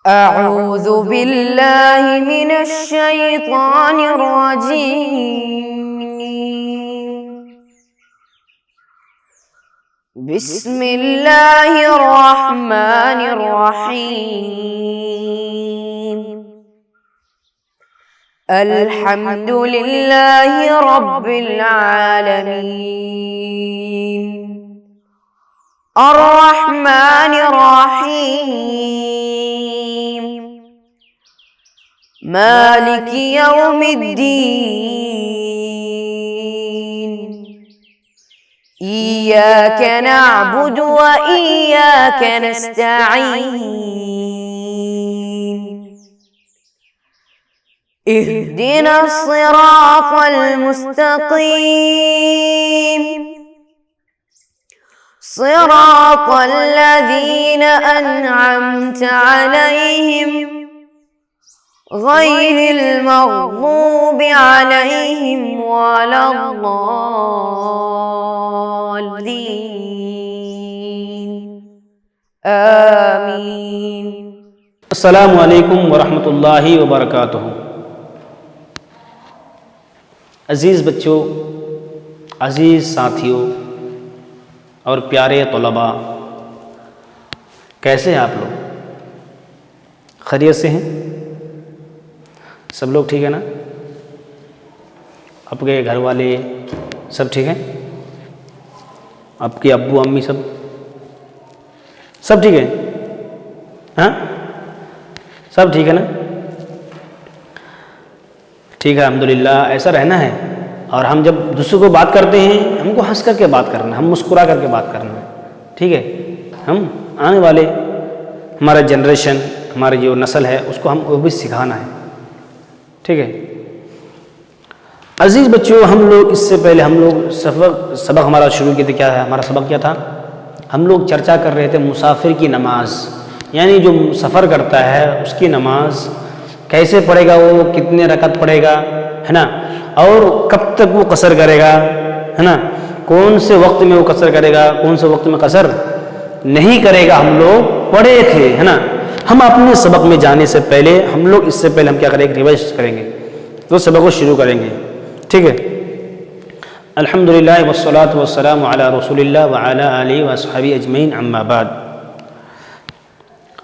أعوذ بالله من الشيطان الرجيم. بسم الله الرحمن الرحيم. الحمد لله رب العالمين الرحمن الرحيم مالك يوم الدين إياك نعبد وإياك نستعين اهدنا الصراط المستقيم صراط الذين أنعمت عليهم غير المغضوب عليهم ولا الضالين آمين. السلام علیکم ورحمۃ اللہ وبرکاتہ. عزیز بچوں، عزیز ساتھیوں اور پیارے طلباء، کیسے ہیں آپ لوگ؟ خیریت سے ہیں؟ سب لوگ ٹھیک ہے نا؟ آپ کے گھر والے سب ٹھیک ہیں؟ آپ کے ابو امی سب ٹھیک ہیں؟ ہاں سب ٹھیک ہے نا؟ ٹھیک ہے، الحمدللہ. ایسا رہنا ہے. اور ہم جب دوسروں کو بات کرتے ہیں، ہم کو ہنس کر کے بات کرنا ہے، ہم مسکرا کر کے بات کرنا ہے. ٹھیک ہے؟ ہم آنے والے ہمارا جنریشن، ہماری جو نسل ہے، اس کو ہم وہ بھی سکھانا ہے. ٹھیک ہے؟ عزیز بچوں، ہم لوگ اس سے پہلے سبق ہمارا شروع کیے تھے. کیا ہے ہمارا سبق؟ کیا تھا؟ ہم لوگ چرچا کر رہے تھے مسافر کی نماز، یعنی جو سفر کرتا ہے اس کی نماز کیسے پڑھے گا، وہ کتنے رکعت پڑھے گا، ہے نا، اور کب تک وہ قصر کرے گا، ہے نا، کون سے وقت میں وہ قصر کرے گا، کون سے وقت میں قصر نہیں کرے گا. ہم لوگ پڑھے تھے، ہے نا. ہم اپنے سبق میں جانے سے پہلے ہم لوگ اس سے پہلے ہم کیا کریں گے؟ ریوائز کریں گے، تو سبق کو شروع کریں گے. ٹھیک ہے؟ الحمدللہ والصلاۃ والسلام علی رسول اللہ وعلی آلہ واصحابہ اجمعین، اما بعد.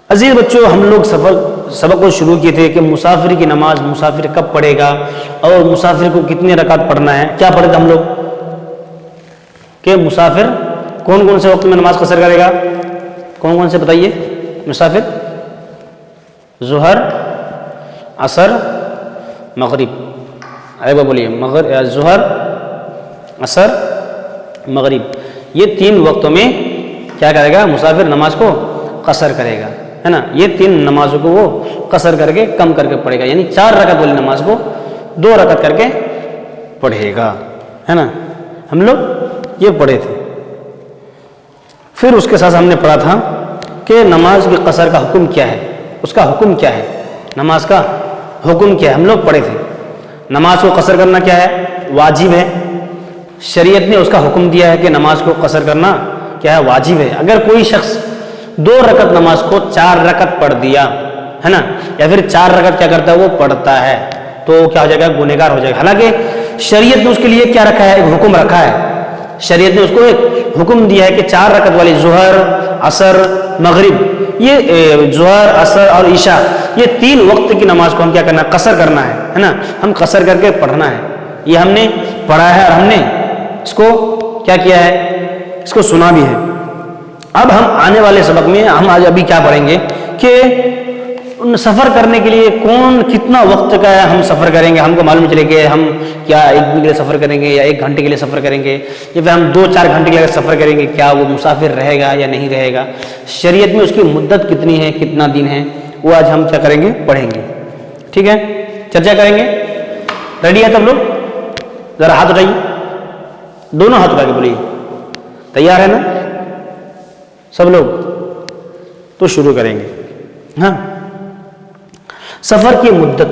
عزیز بچوں، ہم لوگ سبق کو شروع کیے تھے کہ مسافر کی نماز مسافر کب پڑھے گا اور مسافر کو کتنے رکعت پڑھنا ہے. کیا پڑھے تھے ہم لوگ؟ کہ مسافر کون کون سے وقت میں نماز قصر کرے گا؟ کون کون سے بتائیے؟ مسافر ظہر، عصر، مغرب. ایک بار بولیے، ظہر، عصر، مغرب. یہ تین وقتوں میں کیا کرے گا؟ مسافر نماز کو قصر کرے گا، ہے نا. یہ تین نمازوں کو وہ قصر کر کے کم کر کے پڑھے گا، یعنی 4 رکعت والی نماز کو 2 رکعت کر کے پڑھے گا، ہے نا. ہم لوگ یہ پڑھے تھے. پھر اس کے ساتھ ہم نے پڑھا تھا کہ نماز کی قصر کا حکم کیا ہے، اس کا حکم کیا ہے، نماز کا حکم کیا ہے. ہم لوگ پڑھے تھے نماز کو قصر کرنا کیا ہے؟ واجب ہے. شریعت نے اس کا حکم دیا ہے کہ نماز کو قصر کرنا کیا ہے؟ واجب ہے. اگر کوئی شخص 2 رکعت نماز کو 4 رکعت پڑھ دیا، ہے نا، یا پھر 4 رکعت کیا کرتا ہے؟ وہ پڑھتا ہے، تو کیا ہو جائے گا؟ گنہگار ہو جائے گا. حالانکہ شریعت نے اس کے لیے کیا رکھا ہے؟ ایک حکم رکھا ہے. شریعت نے اس کو ایک حکم دیا ہے کہ 4 رکعت والی ظہر، عصر، مغرب، یہ ظہر، عصر اور عشاء، یہ 3 وقت کی نماز کو ہم کیا کرنا ہے؟ قصر کرنا ہے نا. ہم قصر کر کے پڑھنا ہے. یہ ہم نے پڑھا ہے اور ہم نے اس کو کیا کیا ہے؟ اس کو سنا بھی ہے. اب ہم آنے والے سبق میں ہم آج ابھی کیا پڑھیں گے کہ سفر کرنے کے لیے کتنا وقت کا ہم سفر کریں گے. ہم کو معلوم چلے کہ ہم کیا 1 دن کے لیے سفر کریں گے یا 1 گھنٹے کے لیے سفر کریں گے، یا پھر ہم 2-4 گھنٹے کے لیے سفر کریں گے. کیا وہ مسافر رہے گا یا نہیں رہے گا؟ شریعت میں اس کی مدت کتنی ہے، کتنا دن ہے، وہ آج ہم کیا کریں گے؟ پڑھیں گے. ٹھیک ہے؟ چرچا کریں گے. ریڈی ہے تب لوگ؟ ذرا ہاتھ اٹھائیے، دونوں ہاتھ اٹھا کے بولیے. تیار ہے نا سب لوگ؟ تو شروع کریں گے. ہاں، سفر کی مدت،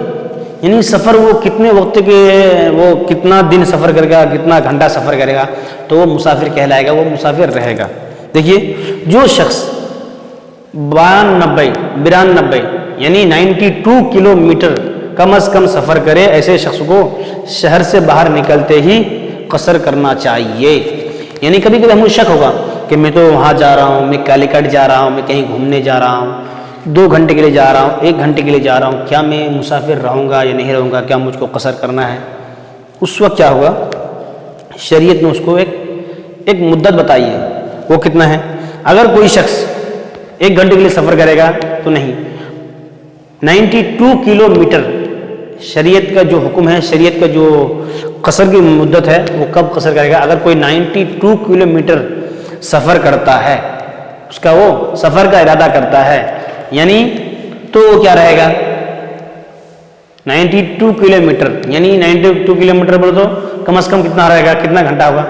یعنی سفر وہ کتنے وقت کے، وہ کتنا دن سفر کرے گا، کتنا گھنٹہ سفر کرے گا، تو وہ مسافر کہلائے گا، وہ مسافر رہے گا. دیکھیے، جو شخص 92 یعنی 92 کلومیٹر کم از کم سفر کرے، ایسے شخص کو شہر سے باہر نکلتے ہی قصر کرنا چاہیے۔ یعنی کبھی کبھی ہم کو شک ہوگا کہ میں تو وہاں جا رہا ہوں، میں کالیکٹ جا رہا ہوں، میں کہیں گھومنے جا رہا ہوں، 2 گھنٹے کے لیے جا رہا ہوں، 1 گھنٹے کے لیے جا رہا ہوں، کیا میں مسافر رہوں گا یا نہیں رہوں گا، کیا مجھ کو قصر کرنا ہے؟ اس وقت کیا ہوگا؟ شریعت نے اس کو ایک مدت بتائی ہے، وہ کتنا ہے؟ اگر کوئی شخص 1 گھنٹے کے لیے سفر کرے گا تو نہیں، 92 کلومیٹر شریعت کا جو حکم ہے، شریعت کا جو قصر کی مدت ہے، وہ کب قصر کرے گا؟ اگر کوئی 92 کلومیٹر سفر کرتا ہے، اس کا وہ سفر کا ارادہ کرتا ہے، یعنی تو وہ کیا رہے گا؟ 92 کلومیٹر، یعنی 92 کلومیٹر بولے تو کم از کم کتنا رہے گا؟ کتنا گھنٹہ ہوگا؟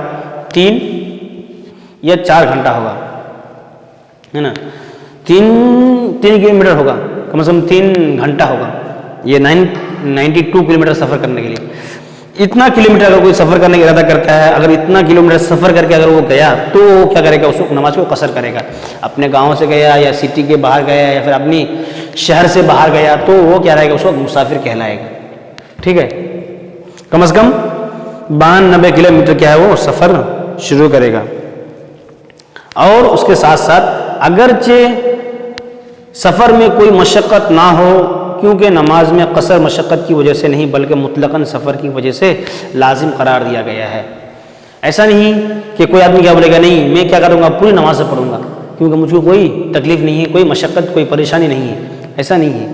3 یا 4 گھنٹہ ہوگا، ہے نا؟ 3 کلومیٹر ہوگا، کم از کم 3 گھنٹہ ہوگا یہ 92 کلومیٹر سفر کرنے کے لیے۔ اتنا کلومیٹر اگر کوئی سفر کرنے کا ارادہ کرتا ہے، اگر اتنا کلومیٹر سفر کر کے اگر وہ گیا تو وہ کیا کرے گا؟ اس وقت نماز کو قصر کرے گا۔ اپنے گاؤں سے گیا یا سٹی کے باہر گیا یا پھر اپنی شہر سے باہر گیا تو وہ کیا رہے گا؟ اس وقت مسافر کہلائے گا، ٹھیک ہے؟ کم از کم 92 کلومیٹر کیا ہے وہ سفر شروع کرے گا۔ اور اس کے ساتھ ساتھ اگرچہ سفر میں کوئی مشقت نہ ہو، کیونکہ نماز میں قصر مشقت کی وجہ سے نہیں بلکہ مطلقاً سفر کی وجہ سے لازم قرار دیا گیا ہے۔ ایسا نہیں کہ کوئی آدمی کیا بولے گا نہیں میں کیا کروں گا پوری نماز سے پڑھوں گا کیونکہ مجھ کو کوئی تکلیف نہیں ہے، کوئی مشقت کوئی پریشانی نہیں ہے، ایسا نہیں ہے،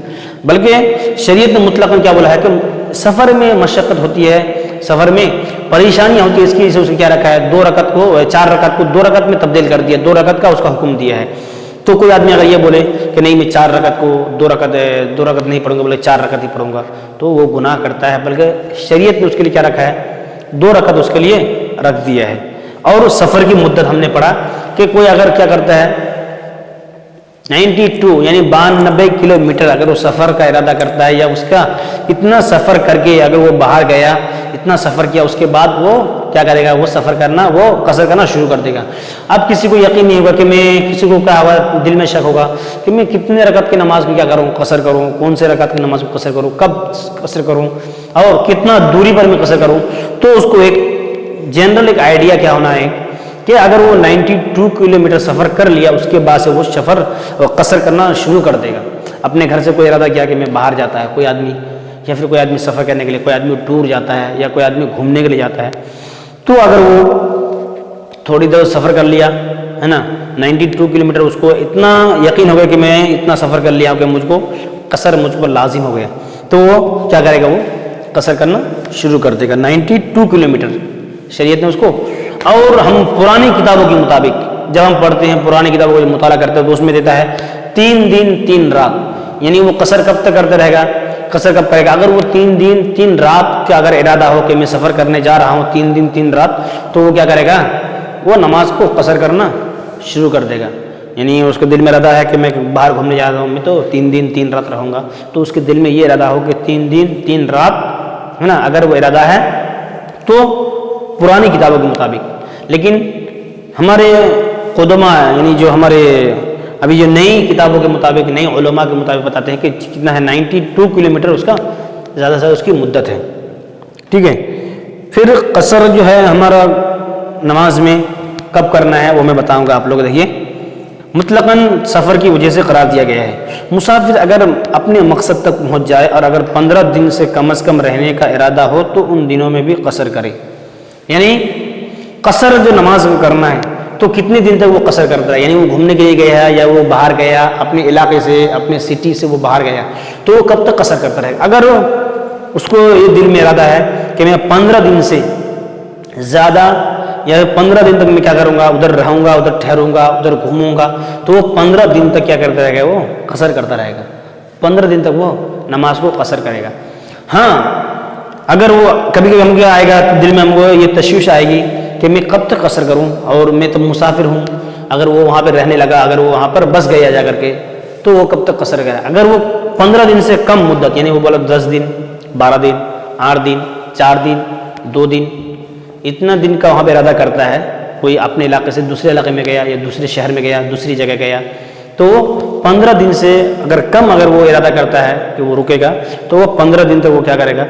بلکہ شریعت نے مطلقاً کیا بولا ہے کہ سفر میں مشقت ہوتی ہے، سفر میں پریشانیاں ہوتی ہے، اس کی وجہ سے اسے کیا رکھا ہے؟ 2 رکعت کو 4 رکعت کو 2 رکعت میں تبدیل کر دیا، 2 رکعت کا اس کا حکم دیا ہے۔ تو کوئی آدمی اگر یہ بولے کہ نہیں میں 4 رکعت کو 2 رکعت نہیں پڑھوں گا، بولے 4 رکعت ہی پڑھوں گا، تو وہ گناہ کرتا ہے، بلکہ شریعت نے اس کے لیے کیا رکھا ہے؟ 2 رکعت اس کے لیے رکھ دیا ہے۔ اور سفر کی مدت ہم نے پڑھا کہ کوئی اگر کیا کرتا ہے 92 یعنی 92 کلومیٹر اگر وہ سفر کا ارادہ کرتا ہے یا اس کا اتنا سفر کر کے اگر وہ باہر گیا، اتنا سفر کیا، اس کے بعد وہ کیا کرے گا؟ وہ سفر کرنا، وہ قصر کرنا شروع کر دے گا۔ اب کسی کو یقین نہیں ہوگا کہ میں کسی کو کیا ہوا دل میں شک ہوگا کہ میں کتنے رکعت کی نماز کو کیا کروں قصر کروں، کون سے رکعت کی نماز کو قصر کروں، کب قصر کروں اور کتنا دوری پر میں قصر کروں، تو اس کو ایک جنرل ایک آئیڈیا کیا ہونا ہے کہ اگر وہ 92 کلومیٹر سفر کر لیا اس کے بعد سے وہ سفر قصر کرنا شروع کر دے گا۔ اپنے گھر سے کوئی ارادہ کیا کہ میں باہر جاتا ہے کوئی آدمی، یا پھر کوئی آدمی سفر کرنے کے لیے، کوئی آدمی ٹور جاتا ہے یا کوئی آدمی گھومنے کے لیے جاتا ہے، تو اگر وہ تھوڑی دیر سفر کر لیا ہے نا 92 کلومیٹر، اس کو اتنا یقین ہو گیا کہ میں اتنا سفر کر لیا کہ مجھ کو قصر مجھ پر لازم ہو گیا، تو وہ کیا کرے گا؟ وہ قصر کرنا شروع کر دے گا 92 کلومیٹر شریعت نے اس کو۔ اور ہم پرانی کتابوں کے مطابق جب ہم پڑھتے ہیں، پرانی کتابوں کو مطالعہ کرتے ہیں تو اس میں دیتا ہے 3 دن 3 رات، یعنی وہ قصر کب تک کرتے رہے گا؟ قصر کب کرے گا؟ اگر وہ 3 دن 3 رات کا اگر ارادہ ہو کہ میں سفر کرنے جا رہا ہوں 3 دن 3 رات، تو وہ کیا کرے گا؟ وہ نماز کو قصر کرنا شروع کر دے گا۔ یعنی اس کے دل میں ارادہ ہے کہ میں باہر گھومنے جا رہا ہوں، میں تو 3 دن 3 رات رہوں گا، تو اس کے دل میں یہ ارادہ ہو کہ 3 دن 3 رات ہے نا، اگر وہ ارادہ ہے تو پرانی کتابوں کے مطابق۔ لیکن ہمارے قدماء یعنی جو ہمارے ابھی جو نئی کتابوں کے مطابق، نئی علماء کے مطابق بتاتے ہیں کہ کتنا ہے 92 کلومیٹر اس کا زیادہ سے زیادہ اس کی مدت ہے، ٹھیک ہے۔ پھر قصر جو ہے ہمارا نماز میں کب کرنا ہے وہ میں بتاؤں گا آپ لوگ، دیکھیے مطلقاً سفر کی وجہ سے قرار دیا گیا ہے۔ مسافر اگر اپنے مقصد تک پہنچ جائے اور اگر 15 دن سے کم از کم رہنے کا ارادہ ہو تو ان دنوں میں بھی قصر کرے، یعنی قصر جو نماز کو کرنا ہے تو کتنے دن تک وہ قصر کرتا ہے، یعنی وہ گھومنے کے لیے گیا یا وہ باہر گیا اپنے علاقے سے اپنے سٹی سے وہ باہر گیا تو وہ کب تک قصر کرتا رہے گا؟ اگر اس کو یہ دل میں ارادہ ہے کہ میں 15 دن سے زیادہ یا 15 دن تک میں کیا کروں گا، ادھر رہوں گا، ادھر ٹھہروں گا، ادھر گھوموں گا، تو وہ 15 دن تک کیا کرتا رہے گا؟ وہ قصر کرتا رہے گا، 15 دن تک وہ نماز کو قصر کرے گا۔ ہاں اگر وہ کبھی کبھی ہم کیا آئے گا دل میں، ہم کو یہ تشویش آئے گی کہ میں کب تک قصر کروں اور میں تو مسافر ہوں، اگر وہ وہاں پہ رہنے لگا، اگر وہ وہاں پر بس گیا جا کر کے تو وہ کب تک قصر کرے؟ اگر وہ 15 دن سے کم مدت یعنی وہ بولا 10 دن 12 دن 8 دن 4 دن 2 دن اتنا دن کا وہاں پہ ارادہ کرتا ہے، کوئی اپنے علاقے سے دوسرے علاقے میں گیا یا دوسرے شہر میں گیا، دوسری جگہ گیا، تو 15 دن سے اگر کم اگر وہ ارادہ کرتا ہے کہ وہ رکے گا تو وہ 15 دن تک وہ کیا کرے گا؟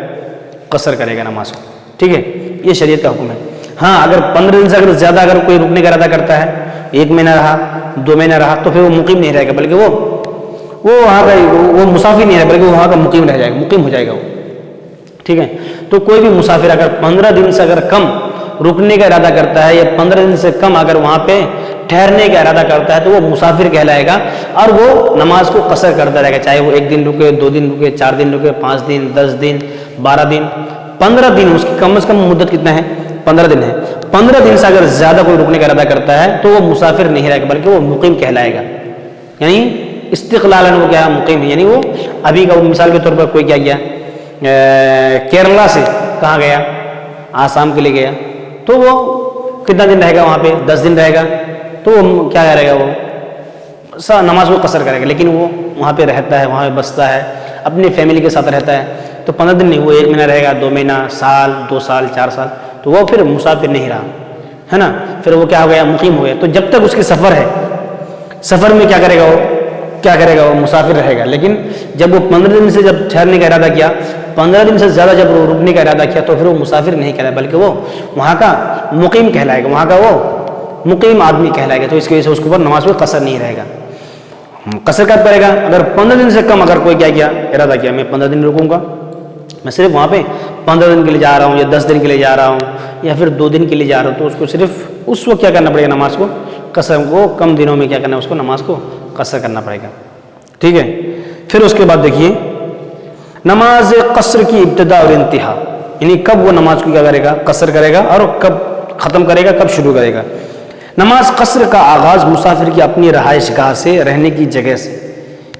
قصر کرے گا نماز کو. ٹھیک ہے، یہ شریعت کا حکم ہے. ہاں اگر 15 دن سے اگر زیادہ اگر کوئی رکنے کا ارادہ کرتا ہے، 1 مہینہ رہا، 2 مہینہ رہا، تو پھر وہ مقیم نہیں رہے گا، بلکہ وہ وہاں کا وہ مسافر نہیں رہے، بلکہ وہ وہاں کا مقیم رہ جائے گا، مقیم ہو جائے گا وہ. ٹھیک ہے، تو کوئی بھی مسافر اگر 15 دن سے اگر کم رکنے کا ارادہ کرتا ہے یا 15 دن سے کم اگر وہاں پہ ٹھہرنے کا ارادہ کرتا ہے تو وہ مسافر کہلائے گا، اور وہ نماز کو قصر کرتا رہے گا، چاہے وہ 1 دن رکے، 2 دن رکے، 4 دن رکے، 5 دن، 10 دن، 12 دن، 15 دن. اس کی کم از کم مدت کتنا ہے؟ 15 دن ہے. 15 دن سے اگر زیادہ کوئی رکنے کا ارادہ کرتا ہے تو وہ مسافر نہیں رہے گا، بلکہ وہ مقیم کہلائے گا. یعنی استقلالً وہ کیا مقیم ہے، یعنی وہ ابھی کا مثال کے طور پر کوئی کیا گیا کیرلا سے کہاں گیا؟ آسام کے لیے گیا، تو وہ کتنا دن رہے گا وہاں پہ؟ 10 دن رہے گا. تو وہ کیا کرے گا؟ وہ نماز کو قصر کرے گا، لیکن وہ وہاں پہ رہتا ہے، وہاں پہ بستا ہے، اپنی فیملی کے ساتھ رہتا ہے، تو 15 دن نہیں، وہ 1 مہینہ رہے گا، 2 مہینہ، سال، 2 سال، 4 سال، تو وہ پھر مسافر نہیں رہا ہے نا. پھر وہ کیا ہو گیا؟ مقیم ہو گیا. تو جب تک اس کی سفر ہے، سفر میں کیا کرے گا؟ وہ مسافر رہے گا. لیکن جب وہ 15 دن سے جب ٹھہرنے کا ارادہ کیا، 15 دن سے زیادہ جب وہ رکنے کا ارادہ کیا، تو پھر وہ مسافر نہیں کہلائے، بلکہ وہ وہاں کا مقیم کہلائے گا، وہاں کا وہ مقیم آدمی کہلائے گا. تو اس کی وجہ سے اس کے اوپر نماز میں قصر نہیں رہے گا. قصر کب کرے گا؟ اگر 15 دن سے کم اگر کوئی کیا ارادہ کیا میں 15 دن رکوں گا، میں صرف وہاں پہ 15 دن کے لیے جا رہا ہوں، یا 10 دن کے لیے جا رہا ہوں، یا پھر 2 دن کے لیے جا رہا ہوں، تو اس کو صرف اس وقت کیا کرنا پڑے گا؟ نماز کو قصر کو کم دنوں میں کیا کرنا ہے؟ اس کو نماز کو قصر کرنا پڑے گا. ٹھیک ہے. پھر اس کے بعد دیکھیے نماز قصر کی ابتدا اور انتہا، یعنی کب وہ نماز کو کیا کرے گا؟ قصر کرے گا، اور کب ختم کرے گا، کب شروع کرے گا. نماز قصر کا آغاز مسافر کی اپنی رہائش گاہ سے، رہنے کی جگہ سے.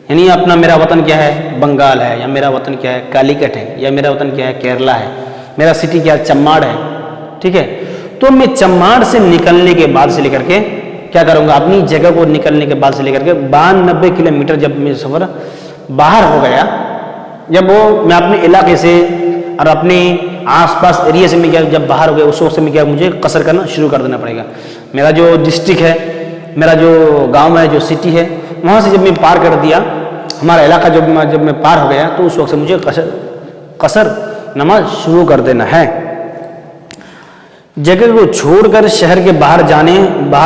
یعنی اپنا میرا وطن کیا ہے؟ بنگال ہے، یا میرا وطن کیا ہے؟ کالیکٹ ہے، یا میرا وطن کیا ہے؟ کیرلا ہے، میرا سٹی کیا ہے؟ چماڑ ہے. ٹھیک ہے، تو میں چماڑ سے نکلنے کے بعد سے لے کر کے کیا کروں گا؟ اپنی جگہ کو نکلنے کے بعد سے لے کر کے 92 کلومیٹر جب میں سفر باہر ہو گیا، جب وہ میں اپنے علاقے سے اور اپنے آس پاس ایریا سے میں کیا جب باہر ہو گیا، اس وقت سے میں کیا مجھے قصر کرنا شروع کر دینا پڑے گا. میرا جو ڈسٹرکٹ ہے، میرا جو گاؤں ہے، جو سٹی ہے، وہاں سے جب میں پار کر دیا، ہمارا علاقہ جب میں پار ہو گیا، تو اس وقت سے مجھے قصر نماز شروع کر دینا ہے. جگہ کو چھوڑ کر شہر کے باہر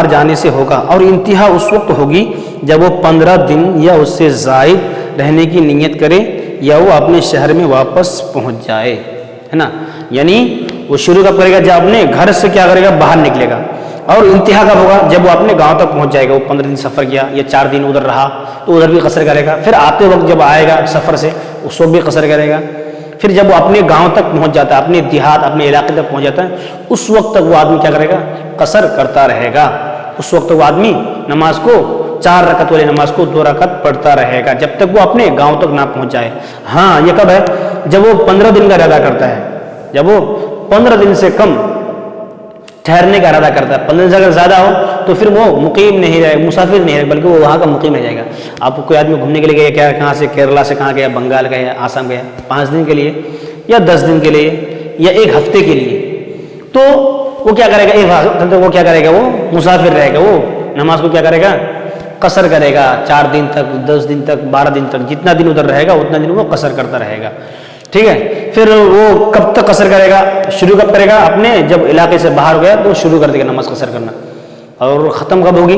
جانے سے ہوگا، اور انتہا اس وقت ہوگی جب وہ 15 دن یا اس سے زائد رہنے کی نیت کرے، یا وہ اپنے شہر میں واپس پہنچ جائے، ہے نا. یعنی وہ شروع کب کرے گا؟ جب اپنے گھر سے کیا کرے گا؟ باہر نکلے گا. اور انتہا کب ہوگا؟ جب وہ اپنے گاؤں تک پہنچ جائے گا. وہ 15 دن سفر کیا یا 4 دن ادھر رہا تو ادھر بھی قصر کرے گا. پھر آتے وقت جب آئے گا سفر سے اس وقت بھی قصر کرے گا. پھر جب وہ اپنے گاؤں تک پہنچ جاتا ہے، اپنے دیہات، اپنے علاقے تک پہنچ جاتا ہے، اس وقت تک وہ آدمی کیا کرے گا؟ قصر کرتا رہے گا. اس وقت وہ آدمی نماز کو 4 رکعت والی نماز کو 2 رکعت پڑھتا رہے گا، جب تک وہ اپنے گاؤں تک نہ پہنچ جائے. ہاں یہ کب ہے؟ جب وہ 15 دن کا ارادہ کرتا ہے. جب وہ 15 دن سے کم ٹھہرنے کا ارادہ کرتا ہے، 15 دن سے اگر زیادہ ہو تو پھر وہ مقیم نہیں رہے، مسافر نہیں رہے، بلکہ وہ وہاں کا مقیم رہ جائے گا. آپ کو کوئی آدمی گھومنے کے لیے گیا، کیا کہاں سے؟ کیرلا سے کہاں گیا؟ بنگال گیا، آسام گیا، 5 دن کے لیے یا 10 دن کے لیے یا 1 ہفتے کے لیے، تو وہ کیا کرے گا؟ 1 ہفتے وہ کیا کرے گا؟ وہ مسافر رہے گا. وہ نماز کو کیا کرے گا؟ قصر کرے گا. 4 دن تک، 10 دن تک، 12 دن تک، جتنا دن ادھر رہے گا اتنا دن وہ قصر کرتا رہے گا. ٹھیک ہے. پھر وہ کب تک قصر کرے گا؟ شروع کب کرے گا؟ اپنے جب علاقے سے باہر گیا تو شروع کر دے گا نماز قصر کرنا. اور ختم کب ہوگی؟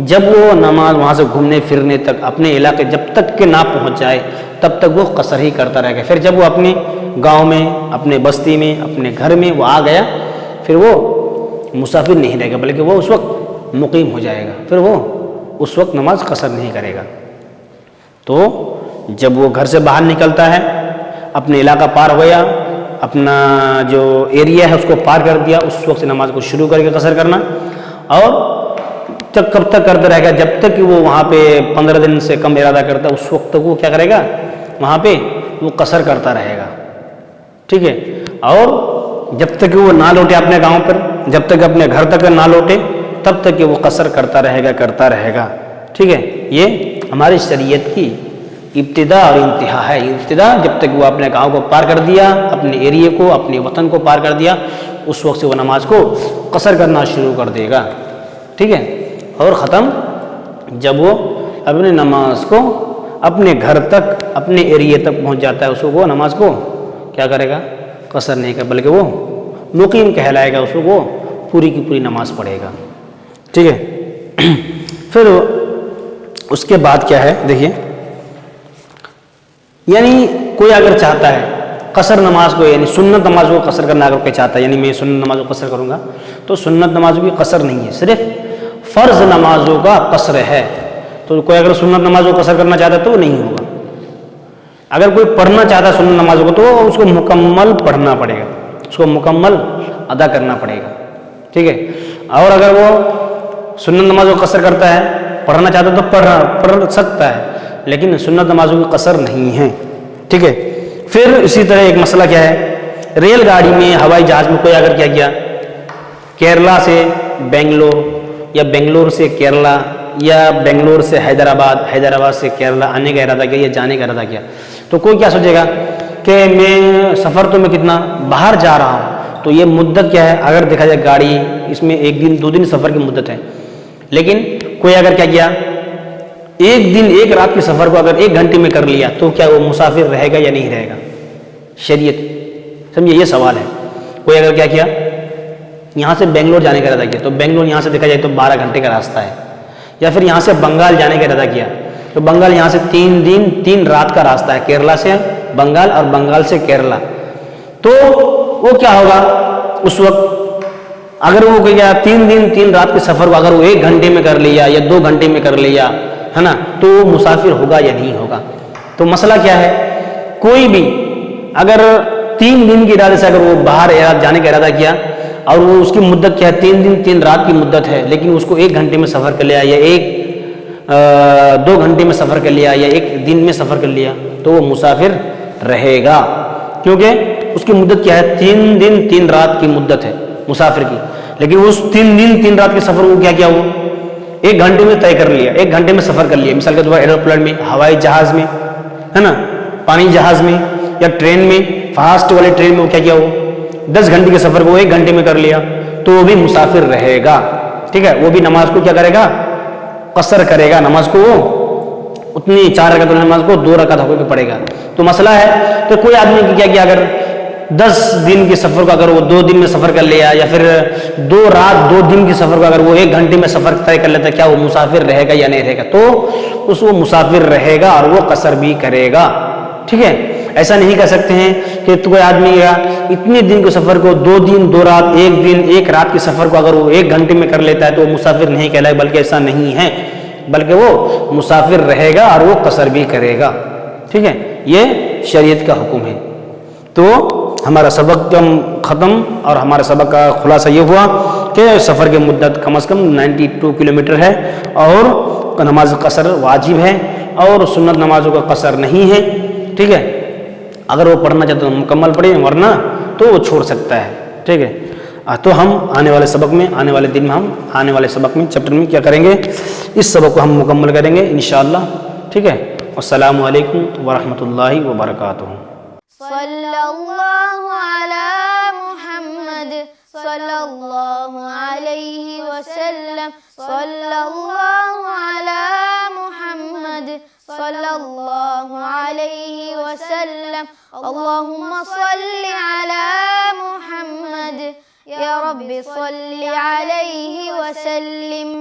جب وہ نماز وہاں سے گھومنے پھرنے تک، اپنے علاقے جب تک کہ نہ پہنچ جائے تب تک وہ قصر ہی کرتا رہے گا. پھر جب وہ اپنے گاؤں میں، اپنے بستی میں، اپنے گھر میں وہ آ گیا، پھر وہ مسافر نہیں رہے گا، بلکہ وہ اس وقت مقیم ہو جائے گا. پھر وہ اس وقت نماز قصر نہیں کرے گا. تو جب وہ گھر سے باہر نکلتا ہے، اپنے علاقہ پار ہو گیا، اپنا جو ایریا ہے اس کو پار کر دیا، اس وقت سے نماز کو شروع کر کے قصر کرنا. اور کب تک کرتا رہے گا؟ جب تک کہ وہ وہاں پہ 15 دن سے کم ارادہ کرتا ہے، اس وقت تک وہ کیا کرے گا؟ وہاں پہ وہ قصر کرتا رہے گا. ٹھیک ہے. اور جب تک کہ وہ نہ لوٹے اپنے گاؤں پر، جب تک اپنے گھر تک نہ لوٹے، تب تک کہ وہ قصر کرتا رہے گا. ٹھیک ہے. یہ ہماری شریعت کی ابتدا اور انتہا ہے. ابتدا جب تک وہ اپنے گاؤں کو پار کر دیا، اپنے ایریے کو، اپنے وطن کو پار کر دیا، اس وقت سے وہ نماز کو قصر کرنا شروع کر دے گا. ٹھیک ہے. اور ختم جب وہ اپنے نماز کو اپنے گھر تک اپنے ایریے تک پہنچ جاتا ہے، اس کو وہ نماز کو کیا کرے گا؟ قصر نہیں کرے، بلکہ وہ مقیم کہلائے گا، اس کو وہ پوری کی پوری نماز پڑھے گا. ٹھیک ہے. پھر اس کے بعد کیا ہے دیکھیے، یعنی کوئی اگر چاہتا ہے قصر نماز کو، یعنی سنت نماز کو قصر کرنا اگر کوئی چاہتا ہے، یعنی میں سنت نماز کو قصر کروں گا، تو سنت نمازوں کی قصر نہیں ہے، صرف فرض نمازوں کا قصر ہے. تو کوئی اگر سنت نماز کو قصر کرنا چاہتا ہے تو نہیں ہوگا. اگر کوئی پڑھنا چاہتا ہے سنت نمازوں کو تو اس کو مکمل پڑھنا پڑے گا، اس کو مکمل ادا کرنا پڑے گا. ٹھیک ہے. اور اگر وہ سنت نماز کو قصر کرتا ہے، پڑھنا چاہتا ہے تو پڑھ سکتا ہے، لیکن سنت نمازوں کی قصر نہیں ہے. ٹھیک ہے. پھر اسی طرح ایک مسئلہ کیا ہے، ریل گاڑی میں، ہوائی جہاز میں کوئی اگر کیا کیا کیرلا سے بنگلور یا بنگلور سے کیرلا یا بنگلور سے حیدرآباد، حیدرآباد سے کیرلا آنے کا ارادہ کیا یا جانے کا ارادہ کیا، تو کوئی کیا سوچے گا کہ میں سفر تو میں کتنا باہر جا رہا ہوں، تو یہ مدت کیا ہے، اگر دیکھا جائے گاڑی اس میں 1 دن 2 دن سفر کی مدت ہے. لیکن کوئی اگر کیا کیا 1 دن 1 رات کے سفر کو اگر 1 گھنٹے میں کر لیا تو کیا وہ مسافر رہے گا یا نہیں رہے گا؟ شریعت سمجھے یہ سوال ہے. کوئی اگر کیا یہاں سے بنگلور جانے کا ارادہ کیا، تو بنگلور یہاں سے دیکھا جائے تو 12 گھنٹے کا راستہ ہے. یا پھر یہاں سے بنگال جانے کا ارادہ کیا، تو بنگال یہاں سے 3 دن 3 رات کا راستہ ہے، کیرلا سے بنگال اور بنگال سے کیرلا. تو وہ کیا ہوگا اس وقت، اگر وہ کیا 3 دن 3 رات کے سفر کو اگر وہ 1 گھنٹے میں کر لیا یا 2 گھنٹے میں کر لیا ہے نا، تو وہ مسافر ہوگا یا نہیں ہوگا؟ تو مسئلہ کیا ہے، کوئی بھی اگر 3 دن کے ارادے سے اگر وہ باہر جانے کا ارادہ کیا اور وہ اس کی مدت کیا ہے 3 دن 3 رات کی مدت ہے، لیکن اس کو 1 گھنٹے میں سفر کر لیا یا 2 گھنٹے میں سفر کر لیا یا 1 دن میں سفر کر لیا، تو وہ مسافر رہے گا. کیونکہ اس کی مدت کیا ہے 3 دن 3 رات کی مدت ہے مسافر کی. لیکن اس 3 دن 3 رات کے سفر کو کیا وہ 1 گھنٹے میں طے کر لیا، 1 گھنٹے میں سفر کر لیا. مثال کے طور پر ایروپلین میں، ہوائی جہاز میں ہے نا، پانی جہاز میں یا ٹرین میں، فاسٹ والی ٹرین میں وہ کیا وہ 10 گھنٹے کے سفر کو 1 گھنٹے میں کر لیا، تو وہ بھی مسافر رہے گا. ٹھیک ہے. وہ بھی نماز کو کیا کرے گا؟ قصر کرے گا. نماز کو وہ اتنی 4 رکعت نماز کو 2 رکعت ہو کے پڑے گا. تو مسئلہ ہے کہ کوئی آدمی کی کیا اگر 10 دن کے سفر کو اگر وہ 2 دن میں سفر کر لیا یا پھر 2 رات 2 دن کے سفر کو اگر وہ 1 گھنٹے میں سفر طے کر لیتا ہے، کیا وہ مسافر رہے گا یا نہیں رہے گا؟ تو اس وہ مسافر رہے گا اور وہ قصر بھی کرے گا. ٹھیک ہے. ایسا نہیں کہہ سکتے ہیں کہ کوئی آدمی اتنے دن کے سفر کو 2 دن 2 رات 1 دن 1 رات کے سفر کو اگر وہ 1 گھنٹے میں کر لیتا ہے تو وہ مسافر نہیں کہلائے، بلکہ ایسا نہیں ہے، بلکہ وہ مسافر رہے گا اور وہ قصر بھی کرے گا. ٹھیک ہے. یہ شریعت کا حکم ہے. تو ہمارا سبق ختم اور ہمارے سبق کا خلاصہ یہ ہوا کہ سفر کی مدت کم از کم 92 کلومیٹر ہے اور نماز قصر واجب ہے اور سنت نمازوں کا قصر نہیں ہے. ٹھیک ہے. اگر وہ پڑھنا چاہتا ہے تو مکمل پڑھے، ورنہ تو وہ چھوڑ سکتا ہے. ٹھیک ہے. تو ہم آنے والے سبق میں، آنے والے دن میں، ہم آنے والے سبق میں چیپٹر میں کیا کریں گے، اس سبق کو ہم مکمل کریں گے انشاءاللہ. ٹھیک ہے. السلام علیکم ورحمۃ اللہ وبرکاتہ. صلی اللہ علی محمد صلی اللہ علیہ وسلم. صلی اللہ علی محمد صلی اللہ علیہ وسلم. اللہم صلی علی محمد یا رب صلی علیہ وسلم.